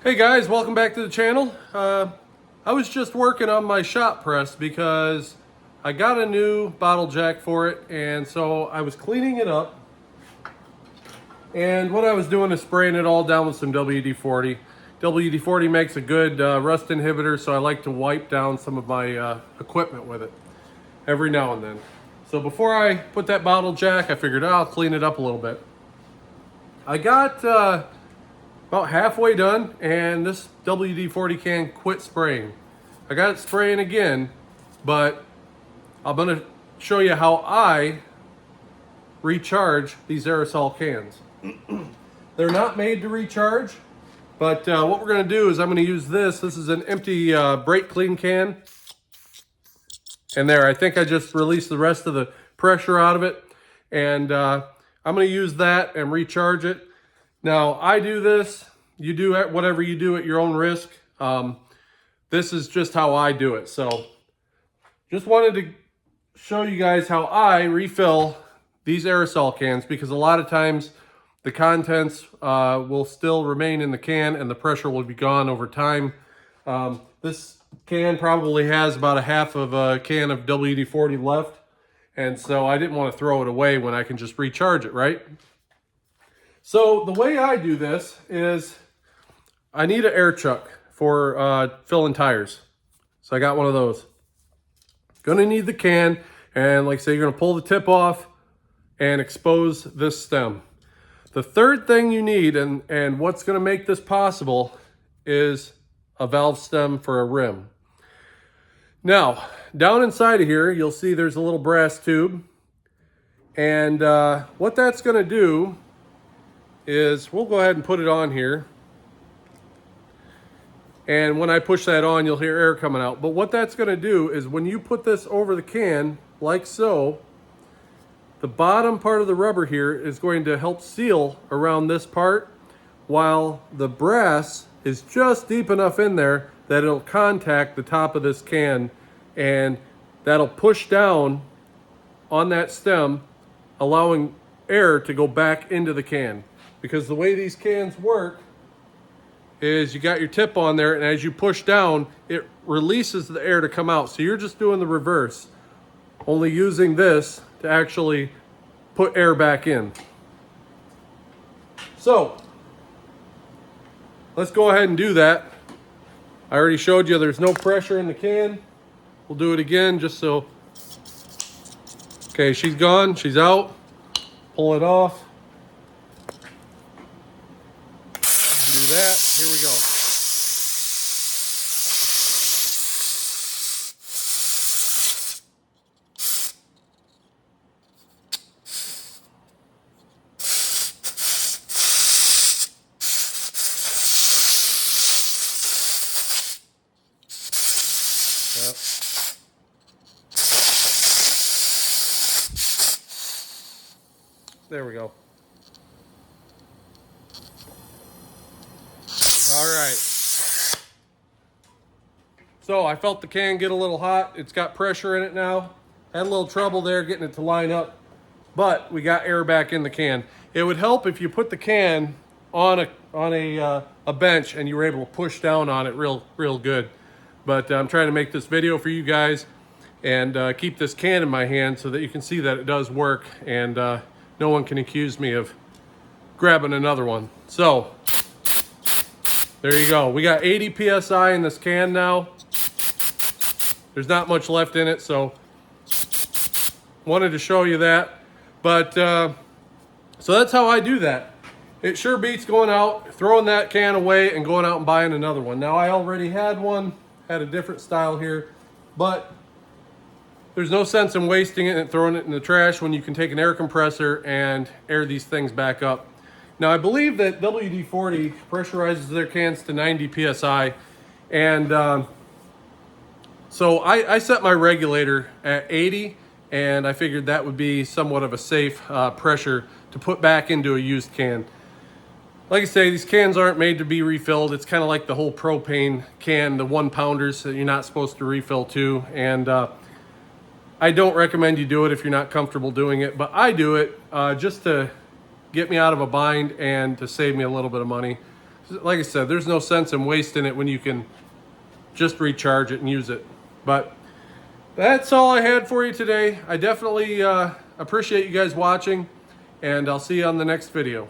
Hey guys, welcome back to the channel. I was just working on my shop press because I got a new bottle jack for it, and so I was cleaning it up, and what I was doing is spraying it all down with some WD-40. WD-40 makes a good rust inhibitor, so I like to wipe down some of my equipment with it every now and then. So before I put that bottle jack, I figured I'll clean it up a little bit. I got about halfway done, and this WD-40 can quit spraying. I got it spraying again, but I'm gonna show you how I recharge these aerosol cans. They're not made to recharge, but what we're gonna do is I'm gonna use this. This is an empty brake clean can. And there, I think I just released the rest of the pressure out of it. And I'm gonna use that and recharge it. Now, I do this, you do whatever you do at your own risk. This is just how I do it. So just wanted to show you guys how I refill these aerosol cans, because a lot of times the contents will still remain in the can and the pressure will be gone over time. This can probably has about a half of a can of WD-40 left. And so I didn't want to throw it away when I can just recharge it, right? So the way I do this is I need an air chuck for filling tires. So I got one of those. Gonna need the can, and like I say, you're gonna pull the tip off and expose this stem. The third thing you need, and what's gonna make this possible, is a valve stem for a rim. Now, down inside of here, you'll see there's a little brass tube. And what that's gonna do is, we'll go ahead and put it on here. And when I push that on, you'll hear air coming out. But what that's gonna do is when you put this over the can, like so, the bottom part of the rubber here is going to help seal around this part, while the brass is just deep enough in there that it'll contact the top of this can, and that'll push down on that stem, allowing air to go back into the can. Because the way these cans work is you got your tip on there, and as you push down, it releases the air to come out. So you're just doing the reverse, only using this to actually put air back in. So let's go ahead and do that. I already showed you there's no pressure in the can. We'll do it again just so. Okay, she's gone, she's out. Pull it off. Do that, here we go. Yep. There we go. All right. So I felt the can get a little hot. It's got pressure in it now. Had a little trouble there getting it to line up, but we got air back in the can. It would help if you put the can on a bench and you were able to push down on it real good. But I'm trying to make this video for you guys and keep this can in my hand so that you can see that it does work, and no one can accuse me of grabbing another one. So there you go. We got 80 PSI in this can now. There's not much left in it, so wanted to show you that. But so that's how I do that. It sure beats going out, throwing that can away and going out and buying another one. Now I already had one, had a different style here, but there's no sense in wasting it and throwing it in the trash when you can take an air compressor and air these things back up. Now I believe that WD-40 pressurizes their cans to 90 PSI, and so I set my regulator at 80, and I figured that would be somewhat of a safe pressure to put back into a used can. Like I say, these cans aren't made to be refilled. It's kind of like the whole propane can, the 1-pounders that you're not supposed to refill to. And I don't recommend you do it if you're not comfortable doing it, but I do it just to get me out of a bind and to save me a little bit of money. like I said, there's no sense in wasting it when you can just recharge it and use it. But that's all I had for you today. I definitely appreciate you guys watching, and I'll see you on the next video.